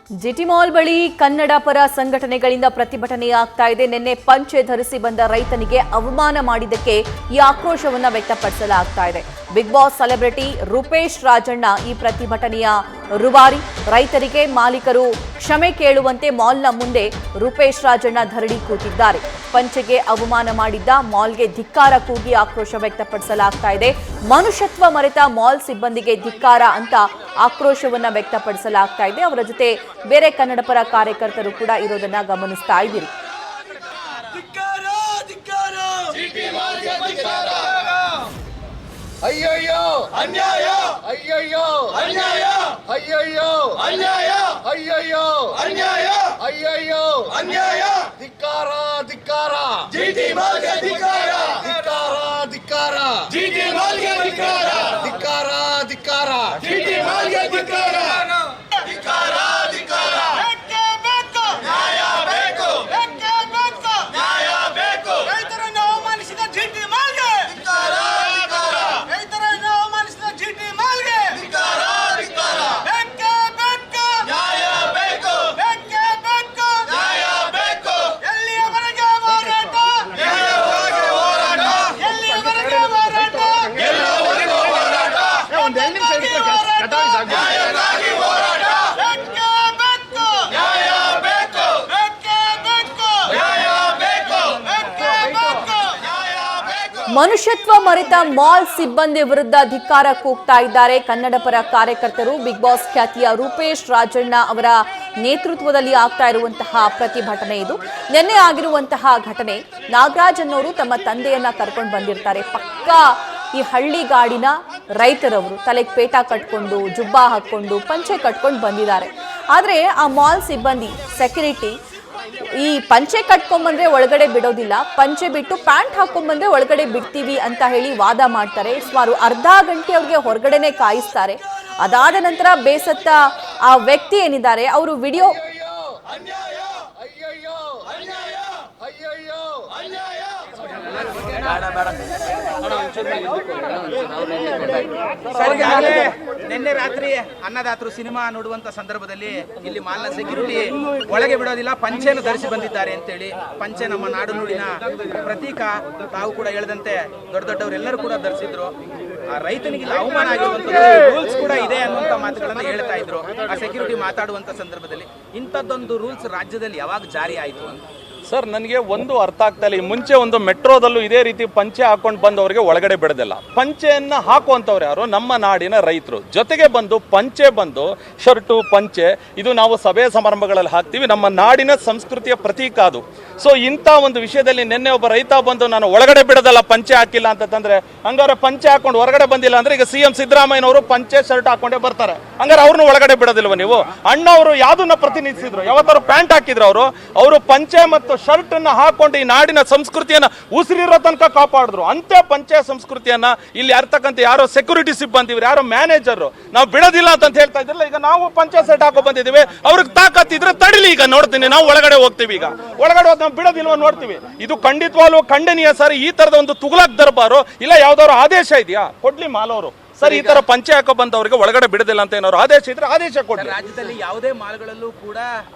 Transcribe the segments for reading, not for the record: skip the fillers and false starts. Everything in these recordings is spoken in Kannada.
ಜಿಟಿ ಮಾಲ್ ಬಳಿ ಕನ್ನಡ ಪರ ಸಂಘಟನೆಗಳಿಂದ ಪ್ರತಿಭಟನೆ ಆಗ್ತಾ ಇದೆ. ನಿನ್ನೆ ಪಂಚೆ ಧರಿಸಿ ಬಂದ ರೈತನಿಗೆ ಅವಮಾನ ಮಾಡಿದ್ದಕ್ಕೆ ಈ ಆಕ್ರೋಶವನ್ನ ವ್ಯಕ್ತಪಡಿಸಲಾಗ್ತಾ ಇದೆ. Bigg Boss celebrity Rupesh Rajanna ಈ ಪ್ರತಿಭಟನೆಯ ರೂವಾರಿ. ರೈತರಿಗೆ ಮಾಲೀಕರು ಕ್ಷಮೆ ಕೇಳುವಂತೆ ಮಾಲ್ನ ಮುಂದೆ ರೂಪೇಶ್ ರಾಜಣ್ಣ ಧರಣಿ ಕೂತಿದ್ದಾರೆ. ಪಂಚೆಗೆ ಅವಮಾನ ಮಾಡಿದ್ದ ಮಾಲ್ಗೆ ಧಿಕ್ಕಾರ ಕೂಗಿ ಆಕ್ರೋಶ ವ್ಯಕ್ತಪಡಿಸಲಾಗ್ತಾ ಇದೆ. ಮನುಷ್ಯತ್ವ ಮರೆತ ಮಾಲ್ ಸಿಬ್ಬಂದಿಗೆ ಧಿಕ್ಕಾರ ಅಂತ ಆಕ್ರೋಶವನ್ನ ವ್ಯಕ್ತಪಡಿಸಲಾಗ್ತಾ ಇದೆ. ಅವರ ಜೊತೆ ಬೇರೆ ಕನ್ನಡ ಪರ ಕಾರ್ಯಕರ್ತರು ಕೂಡ ಇರೋದನ್ನ ಗಮನಿಸ್ತಾ ಇದ್ದೀರಿ. ಅಯ್ಯಯ್ಯೋ ಅನ್ಯಾಯ, ಅಯ್ಯಯ್ಯೋ ಅನ್ಯಾಯ, ಅಯ್ಯಯ್ಯೋ ಅನ್ಯಾಯ, ಅಯ್ಯಯ್ಯೋ ಅನ್ಯಾಯ, ಅಯ್ಯಯ್ಯೋ ಅನ್ಯಾಯ, ಧಿಕ್ಕಾರ ಧಿಕ್ಕಾರ, ಜಿಟಿ ಮಾಲ್ಗೆ ಧಿಕ್ಕಾರ, ಧಿಕ್ಕಾರ ಧಿಕ್ಕಾರ, ಜಿಟಿ ಮಾಲ್ಗೆ ಧಿಕ್ಕಾರ, ಧಿಕ್ಕಾರ ಧಿಕ್ಕಾರ, ಜಿಟಿ ಮಾಲ್ಗೆ ಧಿಕ್ಕಾರ, ಧಿಕ್ಕಾರ ಧಿಕ್ಕಾರ, ಬೇಕೇ ಬೇಕು ನ್ಯಾಯ, ಬೇಕು ಬೇಕೇ ಬೇಕು ನ್ಯಾಯ, ಬೇಕು ರೈತರನ್ನು ಅವಮಾನಿಸಿದ ಜಿಟಿ ಮಾಲ್ಗೆ ಧಿಕ್ಕಾರ, ರೈತರನ್ನು ಅವಮಾನಿಸಿದ ಜಿಟಿ ಮಾಲ್ಗೆ ಧಿಕ್ಕಾರ, ಧಿಕ್ಕಾರ, ಬೇಕೇ ಬೇಕು ನ್ಯಾಯ, ಬೇಕು ಬೇಕೇ ಬೇಕು ನ್ಯಾಯ, ಬೇಕು ಎಲ್ಲಿಯವರೆಗೆ ಹೋರಾಟ, ಎಲ್ಲಿಯವರೆಗೆ ಹೋರಾಟ, ಎಲ್ಲಿಯವರೆಗೆ ಹೋರಾಟ, ಎಲ್ಲವರೆಗೂ ಹೋರಾಟ, ಒಂದು 2 ನಿಮಿಷ ನ್ಯಾಯಕ್ಕಾಗಿ ಹೋರಾಟ, ಬೇಕೇ ಬೇಕು ನ್ಯಾಯ, ಬೇಕು ಬೇಕೇ ಬೇಕು ನ್ಯಾಯ, ಬೇಕು ಬೇಕೇ ಬೇಕು ನ್ಯಾಯ, ಬೇಕು. ಮನುಷ್ಯತ್ವ ಮರೆತ ಮಾಲ್ ಸಿಬ್ಬಂದಿ ವಿರುದ್ಧ ಧಿಕ್ಕಾರ ಕೂಗ್ತಾ ಇದ್ದಾರೆ ಕನ್ನಡ ಪರ ಕಾರ್ಯಕರ್ತರು. ಬಿಗ್ ಬಾಸ್ ಖ್ಯಾತಿಯ ರೂಪೇಶ್ ರಾಜಣ್ಣ ಅವರ ನೇತೃತ್ವದಲ್ಲಿ ಆಗ್ತಾ ಇರುವಂತಹ ಪ್ರತಿಭಟನೆ ಇದು. ನಿನ್ನೆ ಆಗಿರುವಂತಹ ಘಟನೆ, ನಾಗರಾಜ್ ಅನ್ನೋರು ತಮ್ಮ ತಂದೆಯನ್ನ ಕರ್ಕೊಂಡು ಬಂದಿರ್ತಾರೆ. ಪಕ್ಕಾ ಈ ಹಳ್ಳಿಗಾಡಿನ ರೈತರವರು ತಲೆಗೆ ಪೇಟ ಕಟ್ಕೊಂಡು, ಜುಬ್ಬಾ ಹಾಕೊಂಡು, ಪಂಚೆ ಕಟ್ಕೊಂಡು ಬಂದಿದ್ದಾರೆ. ಆದ್ರೆ ಆ ಮಾಲ್ ಸಿಬ್ಬಂದಿ ಸೆಕ್ಯೂರಿಟಿ ಈ ಪಂಚೆ ಕಟ್ಕೊಂಡ್ಬಂದ್ರೆ ಒಳಗಡೆ ಬಿಡೋದಿಲ್ಲ, ಪಂಚೆ ಬಿಟ್ಟು ಪ್ಯಾಂಟ್ ಹಾಕೊಂಡ್ಬಂದ್ರೆ ಒಳಗಡೆ ಬಿಡ್ತೀವಿ ಅಂತ ಹೇಳಿ ವಾದ ಮಾಡ್ತಾರೆ. ಸುಮಾರು ಅರ್ಧ ಗಂಟೆ ಅವ್ರಿಗೆ ಹೊರಗಡೆನೆ ಕಾಯಿಸ್ತಾರೆ. ಅದಾದ ನಂತರ ಬೇಸತ್ತ ಆ ವ್ಯಕ್ತಿ ಏನಿದ್ದಾರೆ ಅವರು ವಿಡಿಯೋ ನಿನ್ನೆ ರಾತ್ರಿ ಅನ್ನದಾತರು ಸಿನಿಮಾ ನೋಡುವಂತ ಸಂದರ್ಭದಲ್ಲಿ ಇಲ್ಲಿ ಮಾಲ್ನ ಸೆಕ್ಯೂರಿಟಿ ಒಳಗೆ ಬಿಡೋದಿಲ್ಲ, ಪಂಚೆಯನ್ನು ಧರಿಸಿ ಬಂದಿದ್ದಾರೆ ಅಂತೇಳಿ. ಪಂಚೆ ನಮ್ಮ ನಾಡು ನುಡಿನ ಪ್ರತೀಕ, ತಾವು ಕೂಡ ಹೇಳಿದಂತೆ ದೊಡ್ಡ ದೊಡ್ಡವರೆಲ್ಲರೂ ಕೂಡ ಧರಿಸಿದ್ರು. ಆ ರೈತನಿಗೆ ಅವಮಾನ ಆಗಿರುವಂತಹ ರೂಲ್ಸ್ ಕೂಡ ಇದೆ ಅನ್ನುವಂತ ಮಾತುಗಳನ್ನ ಹೇಳ್ತಾ ಇದ್ರು ಆ ಸೆಕ್ಯೂರಿಟಿ ಮಾತಾಡುವಂತ ಸಂದರ್ಭದಲ್ಲಿ. ಇಂಥದ್ದೊಂದು ರೂಲ್ಸ್ ರಾಜ್ಯದಲ್ಲಿ ಯಾವಾಗ ಜಾರಿ ಆಯಿತು ಅಂತ ಸರ್ ನನಗೆ ಒಂದು ಅರ್ಥ ಆಗ್ತಾ ಇಲ್ಲ. ಈ ಮುಂಚೆ ಒಂದು ಮೆಟ್ರೋದಲ್ಲೂ ಇದೇ ರೀತಿ ಪಂಚೆ ಹಾಕೊಂಡು ಬಂದವರಿಗೆ ಒಳಗಡೆ ಬಿಡೋದಿಲ್ಲ. ಪಂಚೆಯನ್ನು ಹಾಕುವಂಥವ್ರು ಯಾರು? ನಮ್ಮ ನಾಡಿನ ರೈತರು. ಜೊತೆಗೆ ಬಂದು ಪಂಚೆ ಬಂದು ಶರ್ಟು ಪಂಚೆ ಇದು ನಾವು ಸಭೆ ಸಮಾರಂಭಗಳಲ್ಲಿ ಹಾಕ್ತೀವಿ, ನಮ್ಮ ನಾಡಿನ ಸಂಸ್ಕೃತಿಯ ಪ್ರತೀಕ ಅದು. ಸೊ ಇಂಥ ಒಂದು ವಿಷಯದಲ್ಲಿ ನಿನ್ನೆ ಒಬ್ಬ ರೈತ ಬಂದು ನಾನು ಒಳಗಡೆ ಬಿಡೋದಲ್ಲ ಪಂಚೆ ಹಾಕಿಲ್ಲ ಅಂತಂದ್ರೆ, ಹಂಗಾರೆ ಪಂಚೆ ಹಾಕೊಂಡು ಹೊರಗಡೆ ಬಂದಿಲ್ಲ ಅಂದ್ರೆ ಈಗ CM ಸಿದ್ದರಾಮಯ್ಯನವರು ಪಂಚೆ ಶರ್ಟ್ ಹಾಕೊಂಡೇ ಬರ್ತಾರೆ, ಹಂಗಾರೆ ಅವ್ರನ್ನ ಒಳಗಡೆ ಬಿಡೋದಿಲ್ವ ನೀವು? ಅಣ್ಣವರು ಯಾವ್ದನ್ನ ಪ್ರತಿನಿಧಿಸಿದ್ರು? ಯಾವತ್ತಾರು ಪ್ಯಾಂಟ್ ಹಾಕಿದ್ರು ಅವರು ಪಂಚೆ ಮತ್ತು ಶರ್ಟ್ ಅನ್ನ ಹಾಕೊಂಡು ಈ ನಾಡಿನ ಸಂಸ್ಕೃತಿಯನ್ನ ಉಸಿರಿರೋ ತನಕ ಕಾಪಾಡಿದ್ರು. ಅಂತೆ ಪಂಚೆ ಸಂಸ್ಕೃತಿಯನ್ನ ಇಲ್ಲಿ ಅರ್ತಕ್ಕಂಥ ಯಾರೋ ಸೆಕ್ಯೂರಿಟಿ ಸಿಬ್ಬಂದಿ, ಯಾರೋ ಮ್ಯಾನೇಜರ್ ನಾವು ಬಿಡೋದಿಲ್ಲ ಅಂತ ಹೇಳ್ತಾ ಇದ್ರಲ್ಲ, ಈಗ ನಾವು ಪಂಚೆ ಸೆಟ್ ಹಾಕೋ ಬಂದಿದ್ದೀವಿ, ಅವ್ರಿಗೆ ತಾಕತ್ತಿದ್ರೆ ತಡಿಲಿ, ಈಗ ನೋಡ್ತೀನಿ ನಾವು ಒಳಗಡೆ ಹೋಗ್ತೀವಿ, ಈಗ ಒಳಗಡೆ ಹೋದ್ ನಾವು ಬಿಡೋದಿಲ್ವ ನೋಡ್ತೀವಿ. ಇದು ಖಂಡಿತವಾಗ್ಲೂ ಖಂಡನೀಯ ಸರ್. ಈ ತರದ ಒಂದು ತುಗುಲಕ್ ದರ್ಬಾರು ಇಲ್ಲ ಯಾವ್ದಾದ್ರು ಆದೇಶ ಇದೆಯಾ? ಕೊಡ್ಲಿ ಮಾಲವರು ಸರ್. ಈ ತರ ಪಂಚೆ ಹಾಕೋ ಬಂದವರಿಗೆ ಒಳಗಡೆ ಬಿಡೋದಿಲ್ಲ ಅಂತ ಏನಾದ್ರು ಆದೇಶ ಇದ್ರೆ ಆದೇಶ ಕೊಡ್ಲಿ. ರಾಜ್ಯದಲ್ಲಿ ಯಾವುದೇ ಮಾಲ್ಗಳಲ್ಲೂ ಕೂಡ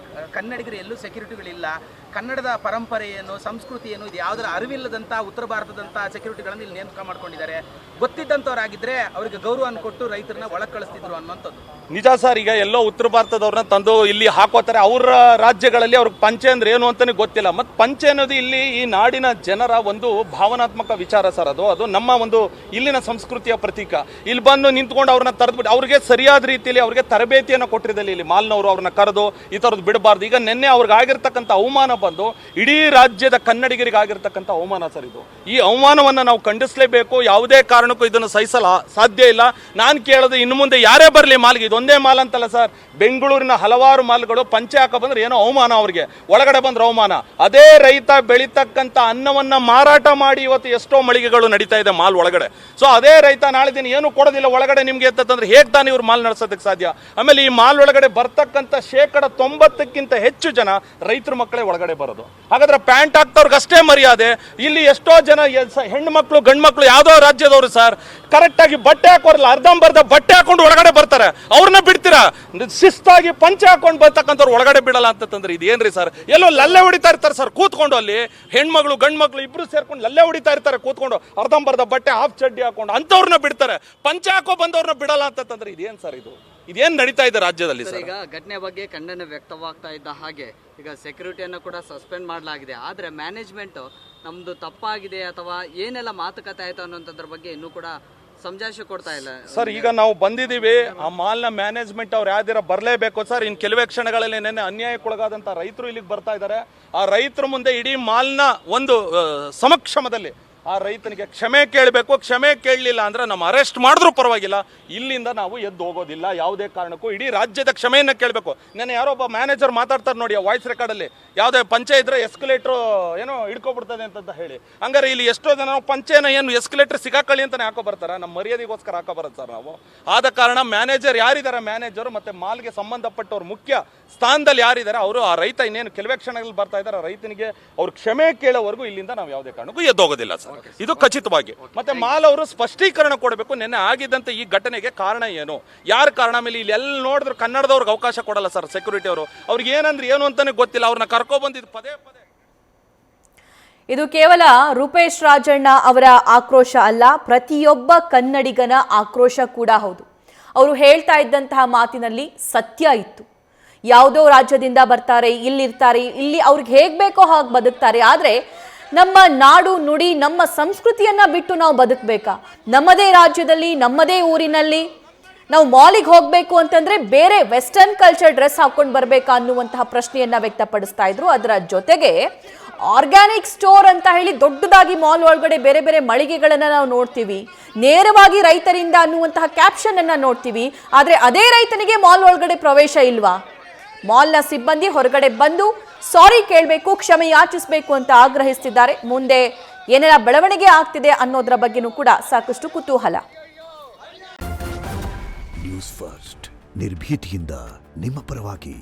ಕನ್ನಡಿಗರು ಎಲ್ಲೂ ಸೆಕ್ಯೂರಿಟಿಗಳಿಲ್ಲ. ಕನ್ನಡದ ಪರಂಪರೆ ಏನು, ಸಂಸ್ಕೃತಿ ಏನು, ಇದು ಯಾವುದರ ಅರಿವಿಲ್ಲದಂತ ಉತ್ತರ ಭಾರತದಂತ ಸೆಕ್ಯೂರಿಟಿಗಳನ್ನು ಇಲ್ಲಿ ನೇಮಕ ಮಾಡ್ಕೊಂಡಿದ್ದಾರೆ. ಗೊತ್ತಿದ್ದಂಥವ್ರಾಗಿದ್ರೆ ಅವರಿಗೆ ಗೌರವವನ್ನು ಕೊಟ್ಟು ರೈತರನ್ನ ಒಳಗೆ ಕಳಿಸ್ತಿದ್ರು ಅನ್ನೋಂಥದ್ದು ನಿಜ ಸರ್. ಈಗ ಎಲ್ಲೋ ಉತ್ತರ ಭಾರತದವ್ರನ್ನ ತಂದು ಇಲ್ಲಿ ಹಾಕೋತಾರೆ. ಅವ್ರ ರಾಜ್ಯಗಳಲ್ಲಿ ಅವ್ರಿಗೆ ಪಂಚೆ ಅಂದ್ರೆ ಏನು ಅಂತಾನೆ ಗೊತ್ತಿಲ್ಲ. ಮತ್ತೆ ಪಂಚೆ ಅನ್ನೋದು ಇಲ್ಲಿ ಈ ನಾಡಿನ ಜನರ ಒಂದು ಭಾವನಾತ್ಮಕ ವಿಚಾರ ಸರ್. ಅದು ನಮ್ಮ ಒಂದು ಇಲ್ಲಿನ ಸಂಸ್ಕೃತಿಯ ಪ್ರತೀಕ. ಇಲ್ಲಿ ಬಂದು ನಿಂತ್ಕೊಂಡು ಅವ್ರನ್ನ ತರದ್ಬಿಟ್ಟು ಅವ್ರಿಗೆ ಸರಿಯಾದ ರೀತಿಯಲ್ಲಿ ಅವ್ರಿಗೆ ತರಬೇತಿಯನ್ನು ಕೊಟ್ಟಿರಲಿಲ್ಲ ಇಲ್ಲಿ ಮಾಲ್ನವರು. ಅವ್ರನ್ನ ಕರೆದು ಈ ತರದ್ದು ಬಿಡಬಾರ್ದು. ಈಗ ನಿನ್ನೆ ಅವ್ರಿಗೆ ಆಗಿರ್ತಕ್ಕಂಥ ಅವಮಾನ ಬಂದು ಇಡೀ ರಾಜ್ಯದ ಕನ್ನಡಿಗರಿಗೆ ಆಗಿರ್ತಕ್ಕಂಥ ಅವಮಾನ ಸರ್ ಇದು. ಈ ಅವಮಾನವನ್ನ ನಾವು ಖಂಡಿಸಲೇಬೇಕು. ಯಾವುದೇ ಕಾರಣಕ್ಕೂ ಇದನ್ನು ಸಹಿಸಲು ಸಾಧ್ಯ ಇಲ್ಲ. ನಾನು ಕೇಳೋದು, ಇನ್ನು ಮುಂದೆ ಯಾರೇ ಬರಲಿ ಮಾಲ್ಗೆ, ಇದೊಂದೇ ಮಾಲ್ ಅಂತಲ್ಲ ಸರ್, ಬೆಂಗಳೂರಿನ ಹಲವಾರು ಮಾಲ್ಗಳು ಪಂಚೆ ಹಾಕ ಬಂದ್ರೆ ಏನೋ ಅವಮಾನ, ಅವ್ರಿಗೆ ಒಳಗಡೆ ಬಂದ್ರೆ ಅವಮಾನ. ಅದೇ ರೈತ ಬೆಳೀತಕ್ಕಂಥ ಅನ್ನವನ್ನ ಮಾರಾಟ ಮಾಡಿ ಇವತ್ತು ಎಷ್ಟೋ ಮಳಿಗೆಗಳು ನಡೀತಾ ಇದೆ ಮಾಲ್ ಒಳಗಡೆ. ಸೊ ಅದೇ ರೈತ ನಾಳೆ ದಿನ ಏನು ಕೊಡೋದಿಲ್ಲ ಒಳಗಡೆ ನಿಮ್ಗೆ ಅಂತಂದ್ರೆ ಹೇಗೆ ತಾನೇ ಇವ್ರು ಮಾಲ್ ನಡೆಸೋದಕ್ಕೆ ಸಾಧ್ಯ? ಆಮೇಲೆ ಈ ಮಾಲ್ ಒಳಗಡೆ ಬರ್ತಕ್ಕಂಥ 90% ಎಲ್ಲಕ್ಕಿಂತ ಹೆಚ್ಚು ಜನ ರೈತರ ಮಕ್ಕಳೇ ಒಳಗಡೆ ಬರೋದು. ಹಾಗಾದ್ರೆ ಪ್ಯಾಂಟ್ ಹಾಕ್ತವ್ರಿಗಷ್ಟೇ ಮರ್ಯಾದೆ, ಇಲ್ಲಿ ಎಷ್ಟೋ ಜನ ಹೆಣ್ಣು ಮಕ್ಕಳು ಗಂಡು ಮಕ್ಕಳು ಯಾವುದೋ ರಾಜ್ಯದವರು ಸರ್ ಕರೆಕ್ಟಾಗಿ ಬಟ್ಟೆ ಹಾಕೋರಲ್ಲ, ಅರ್ಧಂಬರ್ಧ ಬಟ್ಟೆ ಹಾಕೊಂಡು ಒಳಗಡೆ ಬರ್ತಾರೆ, ಅವ್ರನ್ನ ಬಿಡ್ತೀರಾ? ಶಿಸ್ತಾಗಿ ಪಂಚೆ ಹಾಕೊಂಡು ಬರ್ತಕ್ಕಂಥವ್ರು ಒಳಗಡೆ ಬಿಡಲ್ಲ ಅಂತಂದ್ರೆ ಇದೇನ್ರಿ ಸರ್? ಎಲ್ಲೋ ಲಲ್ಲೆ ಹೊಡಿತಾ ಇರ್ತಾರೆ ಸರ್ ಕೂತ್ಕೊಂಡು, ಅಲ್ಲಿ ಹೆಣ್ಮಗಳು ಗಂಡು ಮಕ್ಕಳು ಇಬ್ರು ಸೇರ್ಕೊಂಡು ಲಲ್ಲೆ ಹೊಡಿತಾ ಇರ್ತಾರೆ ಕೂತ್ಕೊಂಡು, ಅರ್ಧಂಬರ್ಧ ಬಟ್ಟೆ ಹಾಫ್ ಚಡ್ಡಿ ಹಾಕೊಂಡು ಅಂಥವ್ರನ್ನ ಬಿಡ್ತಾರೆ, ಪಂಚೆ ಹಾಕೋ ಬಂದವ್ರನ್ನ ಬಿಡಲ್ಲ ಅಂತಂದ್ರೆ ಇದೇನ್ ಸರ್ ಇದು? ಇದೇನ್ ನಡೀತಾ ಇದೆ ರಾಜ್ಯದಲ್ಲಿ ಸರ್? ಈಗ ಘಟನೆ ಬಗ್ಗೆ ಖಂಡನೆ ವ್ಯಕ್ತವಾಗ್ತಾ ಇದ್ದ ಹಾಗೆ ಈಗ ಸೆಕ್ಯೂರಿಟಿಯನ್ನು ಕೂಡ ಸಸ್ಪೆಂಡ್ ಮಾಡಲಾಗಿದೆ. ಆದರೆ ಮ್ಯಾನೇಜ್ಮೆಂಟ್ ನಮ್ದು ತಪ್ಪಾಗಿದೆ ಅಥವಾ ಏನೆಲ್ಲ ಮಾತುಕತೆ ಆಯ್ತು ಅನ್ನೋದ್ರ ಬಗ್ಗೆ ಇನ್ನೂ ಕೂಡ ಸಮಜಾಯಿಷಿ ಕೊಡ್ತಾ ಇಲ್ಲ ಸರ್. ಈಗ ನಾವು ಬಂದಿದ್ದೀವಿ, ಆ ಮಾಲ್ನ ಮ್ಯಾನೇಜ್ಮೆಂಟ್ ಅವ್ರು ಯಾವ್ದಾರ ಬರಲೇಬೇಕು ಸರ್. ಇನ್ನು ಕೆಲವೇ ಕ್ಷಣಗಳಲ್ಲಿ ನೆನ್ನೆ ಅನ್ಯಾಯಕ್ಕೊಳಗಾದಂಥ ರೈತರು ಇಲ್ಲಿಗೆ ಬರ್ತಾ ಇದ್ದಾರೆ. ಆ ರೈತರ ಮುಂದೆ ಇಡೀ ಮಾಲ್ನ ಒಂದು ಸಮಕ್ಷಮದಲ್ಲಿ ಆ ರೈತನಿಗೆ ಕ್ಷಮೆ ಕೇಳಬೇಕು. ಕ್ಷಮೆ ಕೇಳಲಿಲ್ಲ ಅಂದ್ರೆ ನಮ್ಮ ಅರೆಸ್ಟ್ ಮಾಡಿದ್ರೂ ಪರವಾಗಿಲ್ಲ, ಇಲ್ಲಿಂದ ನಾವು ಎದ್ದು ಹೋಗೋದಿಲ್ಲ ಯಾವುದೇ ಕಾರಣಕ್ಕೂ. ಇಡೀ ರಾಜ್ಯದ ಕ್ಷಮೆಯನ್ನು ಕೇಳಬೇಕು. ನಾನು ಯಾರೋ ಒಬ್ಬ ಮ್ಯಾನೇಜರ್ ಮಾತಾಡ್ತಾರೆ ನೋಡಿ, ಆ ವಾಯ್ಸ್ ರೆಕಾರ್ಡಲ್ಲಿ ಯಾವುದೇ ಪಂಚೆ ಇದ್ರೆ ಎಸ್ಕಲೇಟ್ರು ಏನೋ ಹಿಡ್ಕೊಬಿಡ್ತದೆ ಅಂತ ಹೇಳಿ. ಹಂಗಾರೆ ಇಲ್ಲಿ ಎಷ್ಟೋ ಜನ ನಾವು ಪಂಚೆನ ಏನು ಎಸ್ಕಲೇಟರ್ ಸಿಗಾಕಳಿ ಅಂತಾನೆ ಹಾಕೋ ಬರ್ತಾರೆ, ನಮ್ಮ ಮರ್ಯಾದೆಗೋಸ್ಕರ ಹಾಕೋ ಬರೋದು ಸರ್ ನಾವು. ಆದ ಕಾರಣ ಮ್ಯಾನೇಜರ್ ಯಾರಿದ್ದಾರೆ, ಮ್ಯಾನೇಜರು ಮತ್ತು ಮಾಲ್ಗೆ ಸಂಬಂಧಪಟ್ಟವ್ರು ಮುಖ್ಯ ಸ್ಥಾನದಲ್ಲಿ ಯಾರಿದ್ದಾರೆ ಅವರು, ಆ ರೈತ ಇನ್ನೇನು ಕೆಲವೇ ಕ್ಷಣಗಳಲ್ಲಿ ಬರ್ತಾ ಇದ್ದಾರೆ, ರೈತನಿಗೆ ಅವ್ರು ಕ್ಷಮೆ ಕೇಳೋವರೆಗೂ ಇಲ್ಲಿಂದ ನಾವು ಯಾವುದೇ ಕಾರಣಕ್ಕೂ ಎದ್ದೋಗೋದಿಲ್ಲ ಸರ್, ಇದು ಖಚಿತವಾಗಿ. ಮತ್ತೆ ಮಾಲ್ ಅವರು ಸ್ಪಷ್ಟೀಕರಣ ಕೊಡಬೇಕು, ನಿನ್ನೆ ಆಗಿದ್ದಂತೆ ಈ ಘಟನೆಗೆ ಕಾರಣ ಏನು, ಯಾರ ಕಾರಣ. ಮೇಲೆ ಇಲ್ಲಿ ಎಲ್ಲಿ ನೋಡಿದ್ರು ಕನ್ನಡದವ್ರಿಗೆ ಅವಕಾಶ ಕೊಡಲ್ಲ ಸರ್ ಸೆಕ್ಯೂರಿಟಿ ಅವರು. ಅವ್ರಿಗೆ ಏನಂದ್ರೆ ಏನು ಅಂತಾನೆ ಗೊತ್ತಿಲ್ಲ, ಅವ್ರನ್ನ ಕರ್ಕೊಬಂದಿದ್ದು ಪದೇ ಪದೇ. ಇದು ಕೇವಲ ರೂಪೇಶ್ ರಾಜಣ್ಣ ಅವರ ಆಕ್ರೋಶ ಅಲ್ಲ, ಪ್ರತಿಯೊಬ್ಬ ಕನ್ನಡಿಗನ ಆಕ್ರೋಶ ಕೂಡ ಹೌದು. ಅವರು ಹೇಳ್ತಾ ಇದ್ದಂತಹ ಮಾತಿನಲ್ಲಿ ಸತ್ಯ ಇತ್ತು. ಯಾವುದೋ ರಾಜ್ಯದಿಂದ ಬರ್ತಾರೆ, ಇಲ್ಲಿರ್ತಾರೆ, ಇಲ್ಲಿ ಅವ್ರಿಗೆ ಹೇಗೆ ಬೇಕೋ ಹಾಗೆ ಬದುಕ್ತಾರೆ. ಆದರೆ ನಮ್ಮ ನಾಡು ನುಡಿ ನಮ್ಮ ಸಂಸ್ಕೃತಿಯನ್ನ ಬಿಟ್ಟು ನಾವು ಬದುಕಬೇಕಾ? ನಮ್ಮದೇ ರಾಜ್ಯದಲ್ಲಿ ನಮ್ಮದೇ ಊರಿನಲ್ಲಿ ನಾವು ಮಾಲಿಗೆ ಹೋಗಬೇಕು ಅಂತಂದ್ರೆ ಬೇರೆ ವೆಸ್ಟರ್ನ್ ಕಲ್ಚರ್ ಡ್ರೆಸ್ ಹಾಕೊಂಡು ಬರಬೇಕಾ ಅನ್ನುವಂತಹ ಪ್ರಶ್ನೆಯನ್ನ ವ್ಯಕ್ತಪಡಿಸ್ತಾ ಇದ್ರು. ಅದರ ಜೊತೆಗೆ ಆರ್ಗ್ಯಾನಿಕ್ ಸ್ಟೋರ್ ಅಂತ ಹೇಳಿ ದೊಡ್ಡದಾಗಿ ಮಾಲ್ ಒಳಗಡೆ ಬೇರೆ ಬೇರೆ ಮಳಿಗೆಗಳನ್ನ ನಾವು ನೋಡ್ತೀವಿ, ನೇರವಾಗಿ ರೈತರಿಂದ ಅನ್ನುವಂತಹ ಕ್ಯಾಪ್ಷನ್ ಅನ್ನ ನೋಡ್ತೀವಿ. ಆದ್ರೆ ಅದೇ ರೈತನಿಗೆ ಮಾಲ್ ಒಳಗಡೆ ಪ್ರವೇಶ ಇಲ್ವಾ? ಮಾಲ್ನ ಸಿಬ್ಬಂದಿ ಹೊರಗಡೆ ಬಂದು ಸಾರಿ ಕೇಳಬೇಕು, ಕ್ಷಮೆ ಯಾಚಿಸಬೇಕು ಅಂತ ಆಗ್ರಹಿಸ್ತಿದ್ದಾರೆ. ಮುಂದೆ ಏನೆಲ್ಲ ಬೆಳವಣಿಗೆ ಆಗ್ತಿದೆ ಅನ್ನೋದ್ರ ಬಗ್ಗೆನೂ ಕೂಡ ಸಾಕಷ್ಟು ಕುತೂಹಲ. ನ್ಯೂಸ್ ಫಸ್ಟ್ ನಿರ್ಭೀತಿಯಿಂದ ನಿಮ್ಮ ಪರವಾಗಿ.